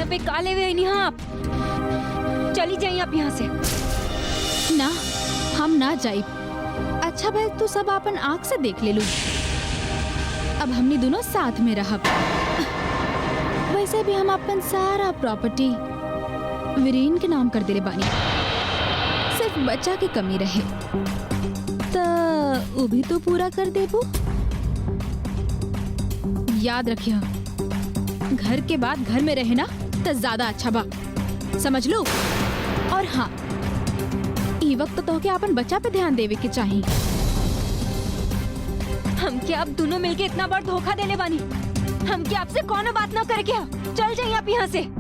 समय पे काले हुए नहीं आप। चली जाइए आप यहाँ से। ना, हम ना जाई। अच्छा भाई तू सब अपन आँख से देख ले लू। अब हमने दोनों साथ में रहब। वैसे भी हम अपन सारा प्रॉपर्टी वीरेन के नाम कर देले बानी। सिर्फ बच्चा की कमी रहे तो वो भी तो पूरा कर देबो। याद रखियो, घर के बाद घर में रहे ना तो ज्यादा अच्छा बा, समझ लो। और हाँ, ई वक्त तो के अपन बच्चा पे ध्यान देवे के चाहिए। हम क्या आप दोनों मिलके इतना बार धोखा देले बानी? हम क्या आपसे कौन बात ना करे क्या? चल जाइए आप यहाँ से।